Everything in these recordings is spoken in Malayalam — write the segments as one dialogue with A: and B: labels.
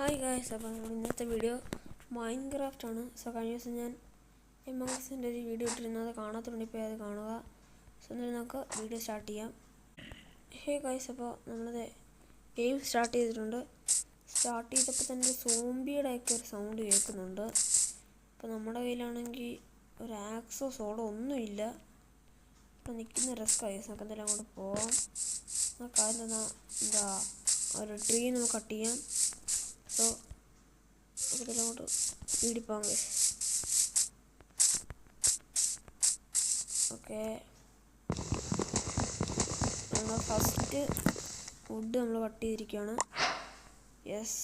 A: ഹായ് ഗായ്സ്, അപ്പോൾ ഇന്നത്തെ വീഡിയോ മൈൻക്രാഫ്റ്റ് ആണ്. സോ കഴിഞ്ഞ ദിവസം ഞാൻ എംഎക്സിൻ്റെ ഒരു വീഡിയോ ഇട്ടിരുന്നത് കാണാത്തുണ്ടെങ്കിൽ ഇപ്പോൾ അത് കാണുക. സോ എന്നാലും നമുക്ക് വീഡിയോ സ്റ്റാർട്ട് ചെയ്യാം. ഹേ ഗായ്സ്, അപ്പോൾ നമ്മളത് ഗെയിം സ്റ്റാർട്ട് ചെയ്തിട്ടുണ്ട്. സ്റ്റാർട്ട് ചെയ്തപ്പോൾ തന്നെ സോംബിയുടെയൊക്കെ ഒരു സൗണ്ട് കേൾക്കുന്നുണ്ട്. അപ്പോൾ നമ്മുടെ കയ്യിലാണെങ്കിൽ ഒരു ആക്സോ സോഡോ ഒന്നുമില്ല. അപ്പോൾ നിൽക്കുന്ന റിസ്ക് ഗായ്സ്. നമുക്ക് എന്തെങ്കിലും അങ്ങോട്ട് പോവാം. നമുക്ക് ആദ്യം എന്താ ഒരു ട്രീ നമുക്ക് കട്ട് ചെയ്യാം. സോ നമുക്കിതിലോട്ട് സ്പീഡിൽ പോകാം ഗൈസ്. ഓക്കെ, നമ്മൾ ഫസ്റ്റ് വുഡ് നമ്മൾ കട്ട് ചെയ്തിരിക്കുകയാണ്. യെസ്,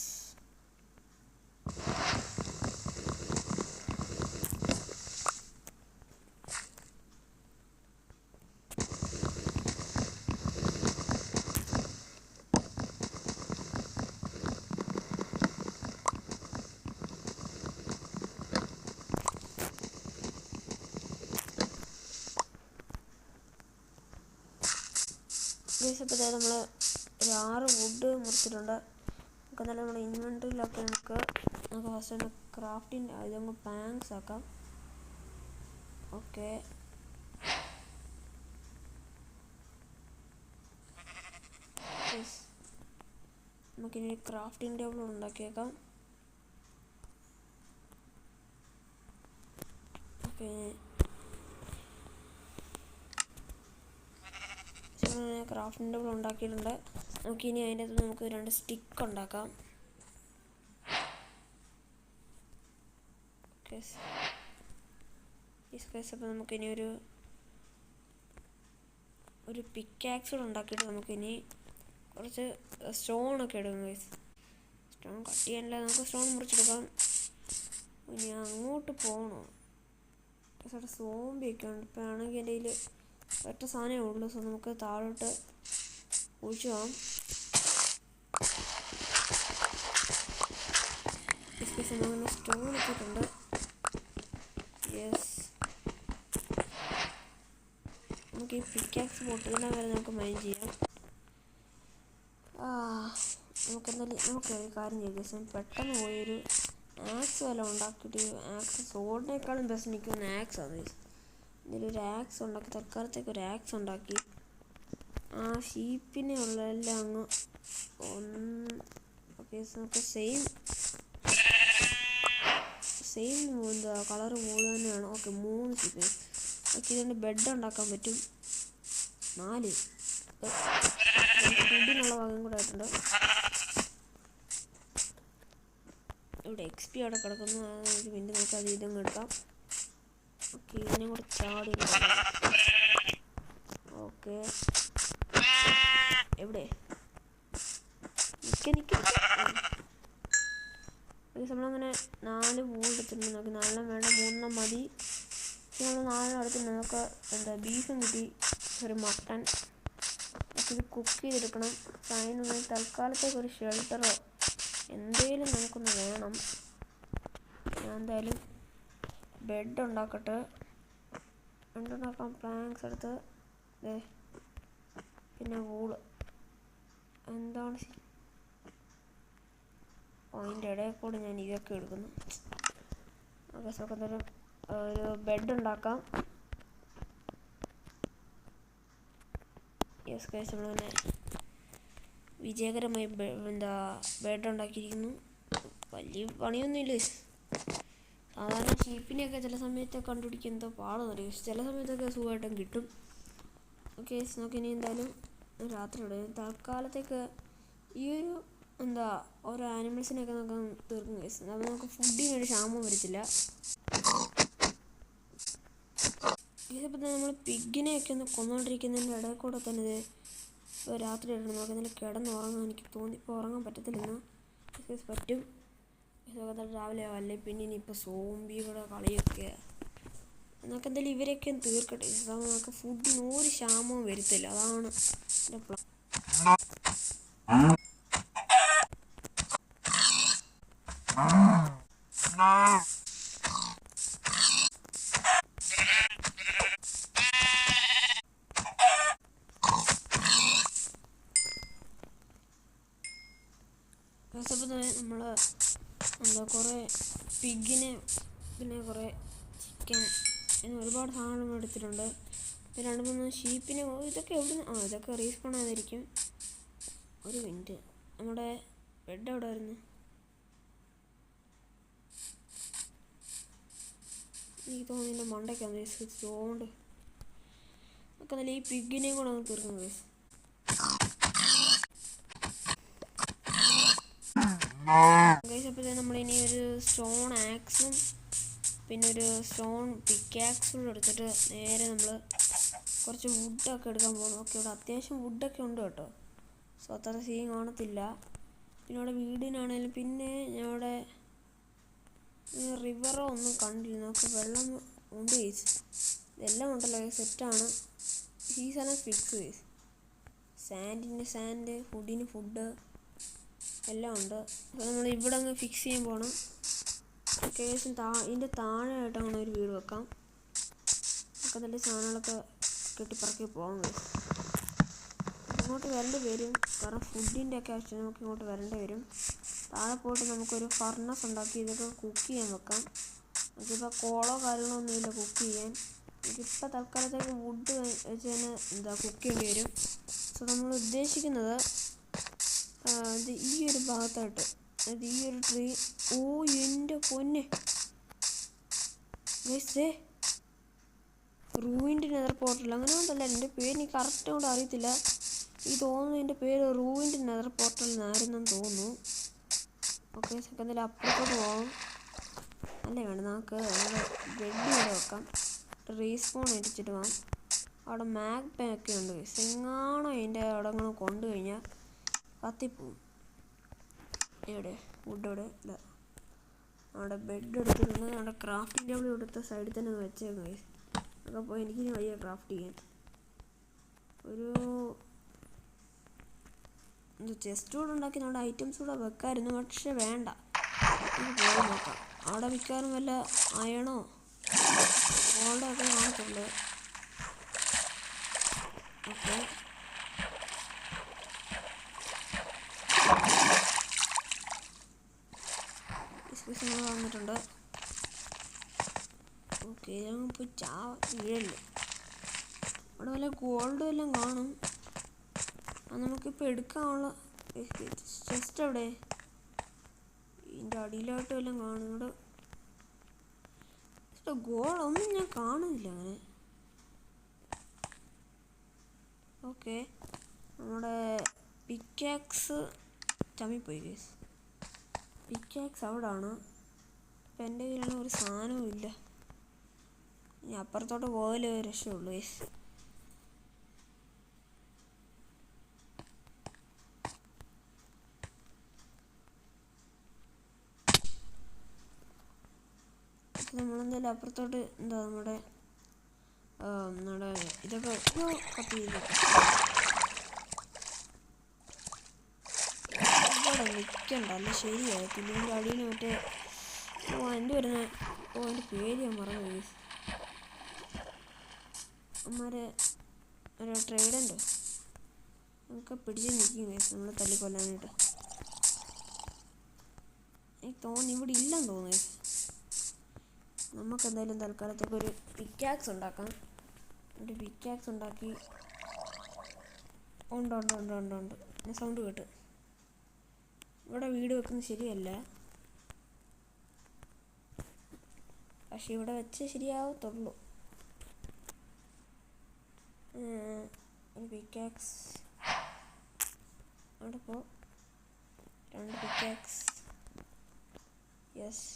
A: ഗൈസ് അപ്പോൾ നമ്മൾ ഒരു 6 വുഡ് മുറിച്ചിട്ടുണ്ട്. നമുക്ക് എന്നാലും നമ്മുടെ ഇൻവെൻട്രിയിലൊക്കെ നമുക്ക് ഫസ്റ്റ് തന്നെ ക്രാഫ്റ്റിൻ്റെ ഇതങ്ങ് പാങ്ക്സ് ആക്കാം. ഓക്കെ, നമുക്കിനി ക്രാഫ്റ്റിംഗ് ടേബിൾ ഉണ്ടാക്കിയേക്കാം. ഓക്കെ, ക്രാഫ്റ്റിംഗ് ടേബിൾ ഉണ്ടാക്കിയിട്ടുണ്ട്. നമുക്കിനി അതിൻ്റെ അകത്ത് നമുക്ക് 2 സ്റ്റിക്ക് ഉണ്ടാക്കാം. അപ്പോൾ നമുക്കിനി ഒരു പിക്കാക്സ് കൂടെ ഉണ്ടാക്കിയിട്ട് നമുക്കിനി കുറച്ച് സ്റ്റോണൊക്കെ ഇടും ഗൈസ്. സ്റ്റോൺ കട്ട് ചെയ്യാനില്ല, നമുക്ക് സ്റ്റോൺ മുറിച്ചെടുക്കാം. ഇനി അങ്ങോട്ട് പോകണോ? അവിടെ സോംബിയൊക്കെ ഉണ്ട്. ഇപ്പോൾ ആണെങ്കിൽ എൻ്റെ കയ്യിൽ ഒറ്റ സാധനമേ ഉള്ളൂ. സോ നമുക്ക് താഴോട്ട് ഒഴിച്ചു പോകാം. അങ്ങനെ സ്റ്റോൺ ഇട്ടിട്ടുണ്ട്. യെസ്, നമുക്ക് ഈ പിക്കാക്സ് പൊട്ടുന്ന വരെ നമുക്ക് മൈൻ ചെയ്യാം. നമുക്ക് ഒരു കാര്യം ചെയ്യാം. പെട്ടെന്ന് പോയൊരു ആക്സ് വല്ല ഉണ്ടാക്കിയിട്ട് ആക്സ് സോഡിനേക്കാളും ബെസ്റ്റ് നിൽക്കുന്ന ആക്സ് ആണ്. ഇതിലൊരു ആക്സ് ഉണ്ടാക്കി, തൽക്കാലത്തേക്ക് ഒരു ആക്സ് ഉണ്ടാക്കി ആ ഷീപ്പിനെ ഉള്ളതെല്ലാം അങ്ങ് ഓക്കെ. നമുക്ക് സെയിം എന്താ കളറ് പോലെ തന്നെയാണ്. Okay, 3 sheep. ഓക്കെ, ഇതുകൊണ്ട് ബെഡ് ഉണ്ടാക്കാൻ പറ്റും. 4 ഫുഡിനുള്ള ഭാഗം കൂടെ ആയിട്ടുണ്ട്. ഇവിടെ XP അവിടെ കിടക്കുന്നു. പിന്നെ നമുക്ക് അത് ഇതങ്ങ് എടുക്കാം. ഓക്കെ, ഇതിനെ കൂടെ ചാടി. ഓക്കെ, എവിടെ നമ്മളങ്ങനെ 4 വൂൾ എടുത്തിട്ടുണ്ട്. നമുക്ക് 4 വേണ്ട, 3 മതി. നമ്മൾ 4 എടുത്തിട്ട് നമുക്ക് എന്താ ബീഫും കിട്ടി, ഒരു മട്ടൺ. ഇത് കുക്ക് ചെയ്തെടുക്കണം. അതിനൊന്ന് തൽക്കാലത്തേക്ക് ഒരു ഷെൽട്ടറോ എന്തെങ്കിലും നമുക്കൊന്ന് വേണം. ഞാൻ എന്തായാലും ബെഡ് ഉണ്ടാക്കട്ടെ. ബെഡ് ഉണ്ടാക്കാൻ പ്ലാങ്ക്സ് എടുത്ത് പിന്നെ വൂള് എന്താണ് അതിൻ്റെ ഇടയിൽ കൂടെ ഞാൻ ഇതൊക്കെ എടുക്കുന്നു. ഓക്കെ, സോ എന്തായാലും ഒരു ബെഡ് ഉണ്ടാക്കാം. യെസ് ഗൈസ്, നമ്മളിങ്ങനെ വിജയകരമായി ബെഡ് ഉണ്ടാക്കിയിരിക്കുന്നു. വലിയ പണിയൊന്നുമില്ല. സാധാരണ ഷീപ്പിനെയൊക്കെ ചില സമയത്ത് കണ്ടുപിടിക്കാൻ എന്തോ പാടുന്നറിയും. ചില സമയത്തൊക്കെ സുഖമായിട്ടും കിട്ടും. ഓക്കെ, നമുക്കിനി എന്തായാലും രാത്രി ഇടും. തൽക്കാലത്തേക്ക് ഈ ഓരോ ആനിമൽസിനെയൊക്കെ നമുക്ക് തീർക്കും ഗൈസ്. അപ്പോൾ നമുക്ക് ഫുഡിനൊരു ക്ഷാമം വരത്തില്ല. ഇതിപ്പോൾ തന്നെ നമ്മൾ പിഗിനെയൊക്കെ ഒന്ന് കൊന്നുകൊണ്ടിരിക്കുന്നതിൻ്റെ ഇടയിൽ കൂടെ തന്നെ ഇത് രാത്രി ഇടണം. നമുക്ക് എന്തെങ്കിലും കിടന്നുറങ്ങാൻ എനിക്ക് തോന്നി. ഇപ്പോൾ ഉറങ്ങാൻ പറ്റത്തില്ലെന്ന് പറ്റും. ഇതൊക്കെ രാവിലെ ആവല്ലേ. പിന്നെ ഇനിയിപ്പോൾ സോംബിയുടെ കളിയൊക്കെ നമുക്ക് എന്തായാലും ഇവരെയൊക്കെ തീർക്കട്ടെ. നമുക്ക് ഫുഡിന് ഒരു ക്ഷാമവും വരുത്തില്ല. അതാണ് എൻ്റെ പ്ലാൻ. അപ്പോൾ നമ്മൾ എന്താ കുറേ പിഗിനെ പിന്നെ കുറേ ചിക്കൻ അങ്ങനെ ഒരുപാട് സാധനങ്ങൾ എടുത്തിട്ടുണ്ട്. പിന്നെ 2-3 ഷീപ്പിനെ. ഇതൊക്കെ ഇതൊക്കെ റീസ്പോൺ ആയിരിക്കും. ഒരു മിനിറ്റ്, നമ്മുടെ ബെഡ് എവിടെ ആയിരുന്നു? എനിക്ക് തോന്നുന്നു മണ്ടയ്ക്കാണ് സ്റ്റോണ്ട് ഒക്കെ നല്ല. ഈ പിഗിനെയും കൂടെ ഒന്ന് തീർക്കുന്നു ഗൈസ്. അപ്പോൾ നമ്മളിനി ഒരു സ്റ്റോൺ ആക്സും പിന്നെ ഒരു സ്റ്റോൺ പിക്കാക്സും എടുത്തിട്ട് നേരെ നമ്മൾ കുറച്ച് വുഡൊക്കെ എടുക്കാൻ പോകണം. ഓക്കെ, ഇവിടെ അത്യാവശ്യം വുഡൊക്കെ ഉണ്ട് കേട്ടോ. സോ അത്ര സീൻ കാണത്തില്ല. പിന്നെ ഇവിടെ വീടിനാണേലും പിന്നെ ഞങ്ങളുടെ റിവറോ ഒന്നും കണ്ടില്ല. നമുക്ക് വെള്ളം ഉണ്ട് ഗൈസ്. ഇതെല്ലാം ഉണ്ടല്ലോ, സെറ്റാണ്. ഈ സ്ഥലം ഫിക്സ് ഗൈസ്. സാൻഡ്, ഫുഡിന് ഫുഡ് എല്ലാം ഉണ്ട്. അപ്പോൾ നമ്മൾ ഇവിടെ അങ്ങ് ഫിക്സ് ചെയ്യാൻ പോകണം. കേസും ഇതിൻ്റെ താഴെയായിട്ട് അങ്ങനെ ഒരു വീട് വെക്കാം. ഒക്കെ നല്ല സാധനങ്ങളൊക്കെ കെട്ടിപ്പറക്കി പോകാം ഗൈസ്. ഇങ്ങോട്ട് വരേണ്ടി വരും, കാരണം ഫുഡിൻ്റെ ഒക്കെ ആവശ്യം നമുക്ക് ഇങ്ങോട്ട് വരേണ്ടി വരും. താഴെ പോയിട്ട് നമുക്കൊരു ഫർണസ് ഉണ്ടാക്കി ഇതൊക്കെ കുക്ക് ചെയ്യാൻ വെക്കാം. നമുക്കിപ്പോൾ കോളോ കാര്യങ്ങളോ ഒന്നുമില്ല കുക്ക് ചെയ്യാൻ. നമുക്കിപ്പോൾ തൽക്കാലത്തേക്ക് വുഡ് വെച്ച് തന്നെ കുക്ക് ചെയ്യേണ്ടി വരും. സോ നമ്മൾ ഉദ്ദേശിക്കുന്നത് ഈ ഒരു ഭാഗത്തായിട്ട്, അതായത് ഈ ഒരു ട്രീ. ഓ എൻ്റെ പൊന്നെ ഗൈസ്, റൂയിൻഡ് നെതർ പോർട്ടൽ അങ്ങനെ ഉണ്ടല്ല. എൻ്റെ പേര് എനിക്ക് കറക്റ്റ് കൊണ്ട് അറിയത്തില്ല. ഈ തോന്നുന്നു എൻ്റെ പേര് റൂയിൻഡ് നെതർ പോർട്ടൽ എന്നായിരുന്നെന്ന് തോന്നുന്നു. ഓക്കെ, സെക്കൻഡിൽ അപ്പുറത്തോട്ട് പോകാം. അല്ലേ വേണ്ട, നമുക്ക് അവിടെ ബെഡ് ഇവിടെ വെക്കാം. റീസ്പോൺ അടിച്ചിട്ട് പോകാം. അവിടെ മാഗ് പാക്ക് ഉണ്ട് ഗൈസ്. എങ്ങാണോ അതിൻ്റെ അവിടെ അങ്ങനെ കൊണ്ടു കഴിഞ്ഞാൽ കത്തിപ്പോവും. എവിടെ വുഡ് എവിടെ? ഇല്ല, അവിടെ ബെഡ് എടുത്തിട്ടുണ്ട്. അവിടെ ക്രാഫ്റ്റിംഗ് ടേബിൾ എടുത്ത സൈഡിൽ തന്നെ ഒന്ന് വെച്ചേക്കും ഗൈസ്. അതൊക്കെ പോയി എനിക്കിനി വയ്യ ക്രാഫ്റ്റ് ചെയ്യാൻ. ഒരു ചെസ്റ്റ് കൂടെ ഉണ്ടാക്കി നമ്മുടെ ഐറ്റംസ് കൂടെ വെക്കാമായിരുന്നു, പക്ഷെ വേണ്ട. നമുക്ക് പോയി നോക്കാം. അവിടെ മിക്കവാറും വല്ല അയണോ ഗോൾഡോ ഒക്കെ കാണത്തുള്ളൂ. ഓക്കെ, നമ്മൾ വന്നിട്ടുണ്ട്. ഓക്കെ, ഞങ്ങളിപ്പോൾ വീഴല്ലേ. അവിടെ വല്ല ഗോൾഡും എല്ലാം കാണും. അത് നമുക്കിപ്പോൾ എടുക്കാനുള്ള ചെസ്റ്റ് എവിടെ? ഇതിൻ്റെ അടിയിലായിട്ടും എല്ലാം കാണും. ഇവിടെ ഗോളൊന്നും ഞാൻ കാണുന്നില്ല അങ്ങനെ. ഓക്കെ, നമ്മുടെ പിക്കാക്സ് ചമ്മിപ്പോയി ഗൈസ്. പിക്കാക്സ് അവിടെ ആണ്. ഇപ്പം എൻ്റെ കയ്യിലാണ് ഒരു സാധനവും ഇല്ല. ഇനി അപ്പുറത്തോട്ട് പോയാലേ രക്ഷയുള്ളൂ ഗൈസ്. നമ്മളെന്തായാലും അപ്പുറത്തോട്ട് നമ്മുടെ ഇതൊക്കെ കട്ട് ചെയ്ത് ഇവിടെ നിൽക്കണ്ട, അല്ല ശരിയായിട്ടില്ല. ഇതിൻ്റെ അടിയിൽ മറ്റേ എൻ്റെ വരുന്ന എൻ്റെ പേര് ഞാൻ മറന്നു ഗൈസ്. അമ്മമാരെ ഒരു ട്രേഡുണ്ട്, നമുക്ക് പിടിച്ച് നിൽക്കും ഗൈസ് നമ്മൾ തല്ലിക്കൊല്ലാനായിട്ട്. എനിക്ക് തോന്നി ഇവിടെ ഇല്ലെന്ന് തോന്നുന്നു ഗൈസ്. നമുക്ക് എന്തായാലും തൽക്കാലത്തേക്ക് ഒരു പിക്കാക്സ് ഉണ്ടാക്കാം. ഒരു പിക്കാക്സ് ഉണ്ടാക്കി. ഉണ്ട് ഞാൻ സൗണ്ട് കേട്ട്. ഇവിടെ വീട് വെക്കുന്നത് ശരിയല്ല, പക്ഷെ ഇവിടെ വെച്ച് ശരിയാവത്തുള്ളൂ. ഒരു പിക്കാക്സ് അവിടെ പോ. 2 പിക്കാക്സ്. യെസ്,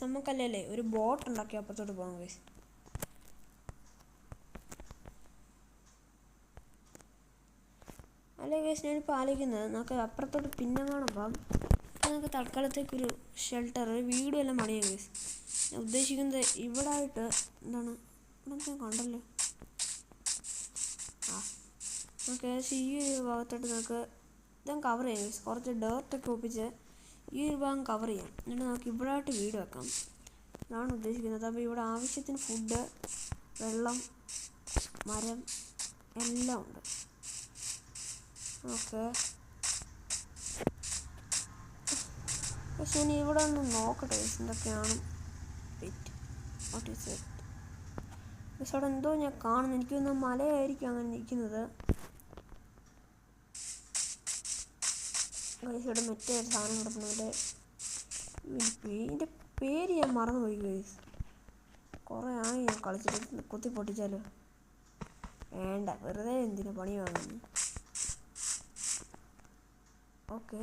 A: നമുക്കല്ലേ ഒരു ബോട്ട് ഉണ്ടാക്കി അപ്പുറത്തോട്ട് പോകാം ഗൈസ്. അല്ലേ ഗൈസ്, ഞാനിപ്പോൾ ആലോചിക്കുന്നത് നമുക്ക് അപ്പുറത്തോട്ട് പിന്നെ കാണാൻ പോകാം. അപ്പോൾ നമുക്ക് തൽക്കാലത്തേക്കൊരു ഷെൽട്ടർ, ഒരു വീടും എല്ലാം പണിയാം ഗൈസ്. ഞാൻ ഉദ്ദേശിക്കുന്നത് ഇവിടെ ആയിട്ട് എന്താണ് ഇവിടെ ഞാൻ കണ്ടല്ലോ. നമുക്ക് ഏകദേശം ഈ ഒരു ഭാഗത്തോട്ട് നമുക്ക് ഇതും കവർ ചെയ്യാം ഗൈസ്. കുറച്ച് ഡേർട്ടൊക്കെ ഒപ്പിച്ച് ഈ ഒരു ഭാഗം കവർ ചെയ്യാം. എന്നിട്ട് നമുക്ക് ഇവിടെ ആയിട്ട് വീട് വെക്കാം. അതാണ് ഉദ്ദേശിക്കുന്നത്. അപ്പോൾ ഇവിടെ ആവശ്യത്തിന് ഫുഡ്, വെള്ളം, മരം എല്ലാം ഉണ്ട്. ഓക്കെ, പക്ഷെ ഇനി ഇവിടെ ഒന്ന് നോക്കട്ടെ എന്തൊക്കെയാണ്. Wait, what is it? പക്ഷെ അവിടെ എന്തോ ഞാൻ കാണുന്നു. എനിക്കൊന്ന് മലയായിരിക്കും അങ്ങനെ നിൽക്കുന്നത്. ഗൈസ് ഇവിടെ മറ്റേ ഒരു സാധനം കിടക്കുന്നുണ്ട്. ഇതിൻ്റെ പേര് ഞാൻ മറന്നുപോയി ഗൈസ്. കുറേ ആയി ഞാൻ കളിച്ചിട്ട്. കുത്തി പൊട്ടിച്ചാലോ? വേണ്ട, വെറുതെ എന്തിനു പണി വാങ്ങുന്നു. ഓക്കെ,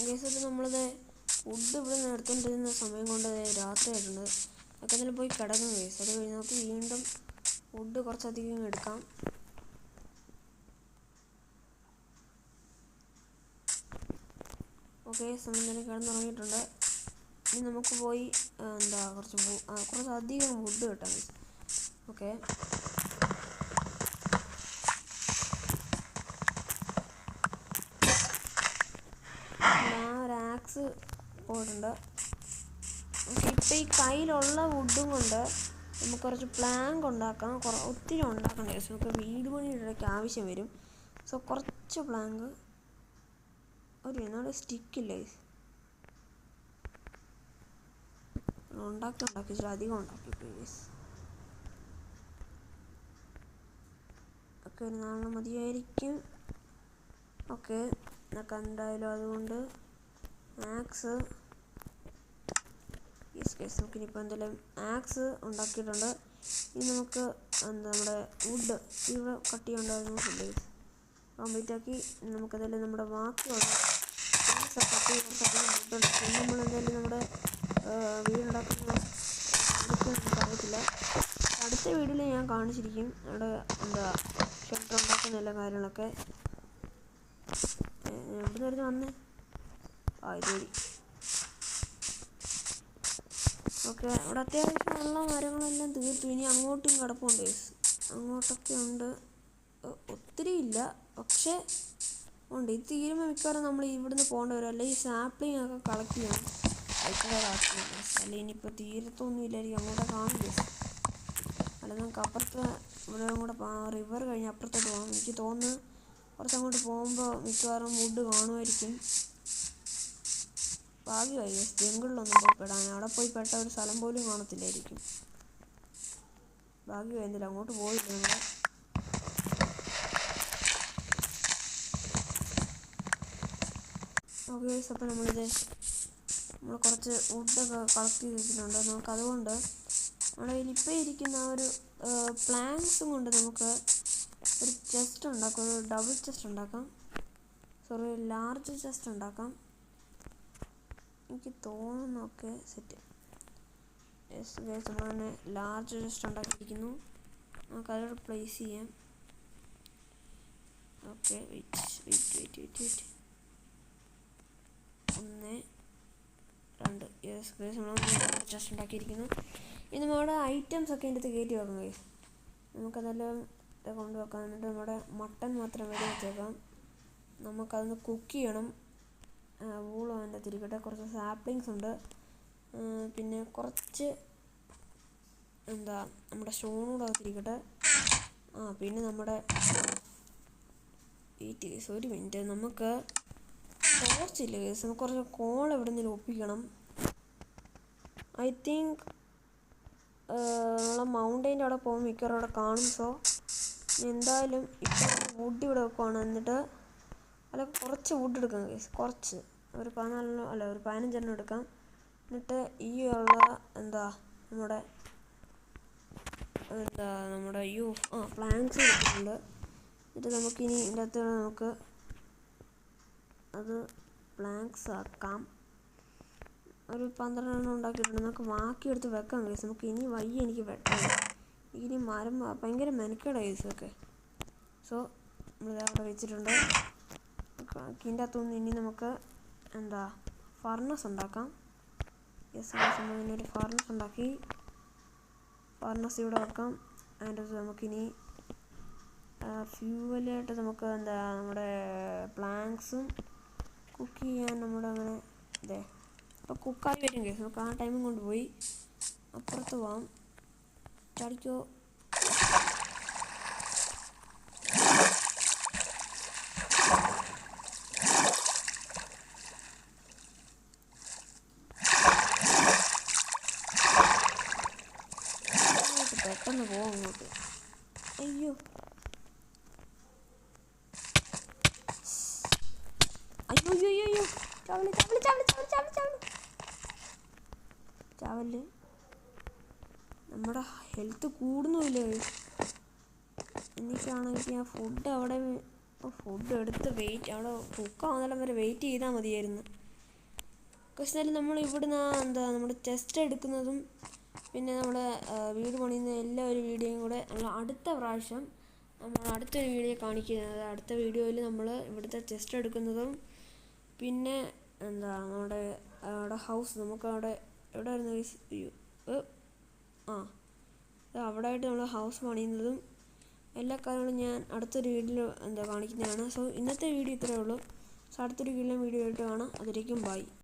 A: ഗൈസ് നമ്മളിത് ഫുഡ് ഇവിടെ നിന്ന് എടുത്തുകൊണ്ടിരുന്ന സമയം കൊണ്ട് രാത്രി ആയിട്ടുണ്ട്. ഒക്കെ തന്നെ പോയി കിടക്കും ഗൈസ്. അത് കഴിഞ്ഞ് നമുക്ക് വീണ്ടും ഫുഡ് കുറച്ചധികം എടുക്കാം. ഓക്കെ, സമയം തന്നെ കിടന്നുറങ്ങിയിട്ടുണ്ട്. ഇനി നമുക്ക് പോയി കുറച്ചധികം ഫുഡ് കിട്ടാം ഗൈസ്. ഓക്കെ, ആക്സ് പോയിട്ടുണ്ട്. ഓക്കെ, ഇപ്പം ഈ കയ്യിലുള്ള വുഡും കൊണ്ട് നമുക്ക് കുറച്ച് പ്ലാങ്ക് ഉണ്ടാക്കാം. ഒത്തിരി ഉണ്ടാക്കണ്ട ഗൈസ്. നമുക്ക് വീട് പണിയുടെ ആവശ്യം വരും. സോ കുറച്ച് പ്ലാങ്ക്, ഒരു സ്റ്റിക്കില്ല ഗൈസ്. ഉണ്ടാക്കി ഇച്ചിരി അധികം ഉണ്ടാക്കി ഗൈസ്. ഒക്കെ ഒരു നാളെ മതിയായിരിക്കും. ഓക്കെ, എന്നൊക്കെ എന്തായാലും അതുകൊണ്ട് ആക്സ് നമുക്കിനിപ്പോൾ എന്തായാലും ആക്സ് ഉണ്ടാക്കിയിട്ടുണ്ട്. ഇനി നമുക്ക് നമ്മുടെ വുഡ് ഇവിടെ കട്ട് ചെയ്യേണ്ടായിരുന്നു. ഫുഡ് കംപ്ലീറ്റ് ആക്കി നമുക്കതെല്ലാം നമ്മുടെ ബാക്കിയുള്ള നമ്മളെന്തായാലും നമ്മുടെ വീടുണ്ടാക്കുന്ന അറിയത്തില്ല. അടുത്ത വീഡിയോയിൽ ഞാൻ കാണിച്ചിരിക്കും അവിടെ ഷെൽട്ടർ ഉണ്ടാക്കുന്ന എല്ലാ കാര്യങ്ങളൊക്കെ. എവിടെ നിന്ന് വന്നേ? ഇത് വഴി. ഓക്കെ, അവിടെ അത്യാവശ്യമുള്ള മരങ്ങളെല്ലാം തീർത്തു. ഇനി അങ്ങോട്ടും കിടപ്പുണ്ട്. അങ്ങോട്ടൊക്കെ ഉണ്ട്. ഒത്തിരി ഇല്ല, പക്ഷേ ഉണ്ട്. ഇത് തീരുമ്പോൾ മിക്കവാറും നമ്മൾ ഇവിടുന്ന് പോകേണ്ടി വരും. അല്ലെങ്കിൽ ഈ സാപ്ലിങ് ഒക്കെ കളക്ട് ചെയ്യണം. അല്ലെങ്കിൽ ഇനിയിപ്പോൾ തീരത്തൊന്നും ഇല്ലായിരിക്കും. അങ്ങോട്ട് കാണില്ല. അല്ല, നമുക്ക് അപ്പുറത്ത് ഇവിടെ കൂടെ റിവർ കഴിഞ്ഞ് അപ്പുറത്തോട്ട് പോകാം. എനിക്ക് തോന്നുന്നു കുറച്ചങ്ങോട്ട് പോകുമ്പോൾ മിക്കവാറും വുഡ് കാണുമായിരിക്കും. ഭാഗ്യമായി ജംഗിളിലൊന്നും പോയി പെടാൻ. അവിടെ പോയി പെട്ട ഒരു സ്ഥലം പോലും കാണത്തില്ലായിരിക്കും. ഭാഗ്യമായി എന്തില്ല അങ്ങോട്ട് പോയില്ല നമ്മൾ. ഓക്കെ, അപ്പോൾ നമ്മൾ കുറച്ച് വുഡൊക്കെ കളക്ട് ചെയ്ത് വെച്ചിട്ടുണ്ട്. നമുക്കതുകൊണ്ട് നമ്മുടെ ഇപ്പോൾ ഇരിക്കുന്ന ഒരു പ്ലാങ്ക്സും കൊണ്ട് നമുക്ക് ഒരു ചെസ്റ്റ് ഉണ്ടാക്കാം. ഒരു ഡബിൾ ചെസ്റ്റ് ഉണ്ടാക്കാം. സോറി, ലാർജ് ചെസ്റ്റ് ഉണ്ടാക്കാം. എനിക്ക് തോന്നുന്നൊക്കെ സെറ്റ്. നമ്മൾ തന്നെ ലാർജ് ചെസ്റ്റ് ഉണ്ടാക്കിയിരിക്കുന്നു. നമുക്കതോട് പ്ലേസ് ചെയ്യാം. ഓക്കെ, വെയിറ്റ് 1 2 ചെസ്റ്റ് ഉണ്ടാക്കിയിരിക്കുന്നു. ഇനി നമ്മുടെ ഐറ്റംസ് ഒക്കെ അതിൻ്റെ അകത്ത് കയറ്റി വെക്കാം ഗൈസ്. നമുക്കതെല്ലാം കൊണ്ടുവെക്കാം. എന്നിട്ട് നമ്മുടെ മട്ടൺ മാത്രം വേണ്ടി വെച്ചേക്കാം. നമുക്കതൊന്ന് കുക്ക് ചെയ്യണം. വൂളും അതിൻ്റെ തിരിക്കട്ടെ. കുറച്ച് സാപ്ലിങ്സ് ഉണ്ട്. പിന്നെ കുറച്ച് നമ്മുടെ സ്റ്റോണൂടെ അകത്തിരിക്കട്ടെ. പിന്നെ നമ്മുടെ ഒരു മിനിറ്റ്, നമുക്ക് ടോർച്ചില്ല കേസ്. നമുക്ക് കുറച്ച് കോൾ എവിടെ നിന്നും ഒപ്പിക്കണം. ഐ തിങ്ക് നമ്മളെ മൗണ്ടൈൻ്റെ അവിടെ പോകുമ്പോൾ മിക്കവാറും അവിടെ കാണും. സോ എന്തായാലും ഇപ്പോൾ വുഡ് ഇവിടെ വെക്കുവാണ്. എന്നിട്ട് കുറച്ച് വുഡ് എടുക്കാം കേസ്. കുറച്ച് ഒരു 15 എടുക്കാം. എന്നിട്ട് ഈ ഉള്ള നമ്മുടെ എന്താ നമ്മുടെ പ്ലാങ്ക്സ് കിട്ടുന്നുണ്ട്. എന്നിട്ട് നമുക്കിനി ഇതിൻ്റെ അകത്ത് നമുക്ക് അത് പ്ലാങ്ക്സ് ആക്കാം. ഒരു 12 എണ്ണം ഉണ്ടാക്കിയിട്ടുണ്ട്. നമുക്ക് ബാക്കി എടുത്ത് വെക്കാം ഗൈസ്. നമുക്ക് ഇനി വയ്യ എനിക്ക് വെട്ടാൻ. ഇനി മരം ഭയങ്കര മെനക്കേടാ ഗൈസൊക്കെ. സോ നമ്മളിത് അവിടെ വെച്ചിട്ടുണ്ട്. ഇതിൻ്റെ അകത്തുനിന്ന് ഇനി നമുക്ക് എന്താ ഫർണസ് ഉണ്ടാക്കാം. ഒരു ഫർണസ് ഉണ്ടാക്കി ഫർണസ് ഇവിടെ വെക്കാം. അതിൻ്റെ അകത്ത് നമുക്കിനി ഫ്യൂവലായിട്ട് നമുക്ക് എന്താ നമ്മുടെ പ്ലാങ്ക്സും കുക്ക് ചെയ്യാൻ നമ്മുടെ അങ്ങനെ ഇതേ അപ്പോൾ കുക്കായി വരും കേസ്. നമുക്ക് ആ ടൈമും കൊണ്ടുപോയി അപ്പുറത്ത് പോവാം. ചടിക്കോ പെട്ടെന്ന് പോവാം അങ്ങോട്ട്. അയ്യോ അയ്യോ അയ്യോ അയ്യോ ചാവല് ചാവല് ചാവല് ചാവല് ചാവല് ചാവല് ചാവല്. നമ്മുടെ ഹെൽത്ത് കൂടുന്നുമില്ല. എനിക്കാണെങ്കിൽ ഞാൻ ഫുഡ് എടുത്ത് വെയിറ്റ് അവിടെ കുക്കാവുന്നിടം വരെ വെയിറ്റ് ചെയ്താൽ മതിയായിരുന്നു. പക്ഷേ നമ്മൾ ഇവിടുന്ന് നമ്മുടെ ടെസ്റ്റ് എടുക്കുന്നതും പിന്നെ നമ്മുടെ വീട് പണിയുന്ന എല്ലാ ഒരു വീഡിയോയും കൂടെ നമ്മൾ അടുത്ത പ്രാവശ്യം അടുത്തൊരു വീഡിയോ കാണിക്കുന്നത്. അടുത്ത വീഡിയോയിൽ നമ്മൾ ഇവിടുത്തെ ടെസ്റ്റ് എടുക്കുന്നതും പിന്നെ നമ്മുടെ ഹൗസ് നമുക്ക് അവിടെ എവിടെ ആയിരുന്നു അവിടെ ആയിട്ട് നമ്മൾ ഹൗസ് പണിയുന്നതും എല്ലാ കാര്യങ്ങളും ഞാൻ അടുത്തൊരു വീഡിയോയിൽ കാണിക്കുന്നതാണ്. സോ ഇന്നത്തെ വീഡിയോ ഇത്രയേ ഉള്ളൂ. സോ അടുത്തൊരു വീഡിയോ ആയിട്ട് കാണാം. അതിലേക്കും ബൈ.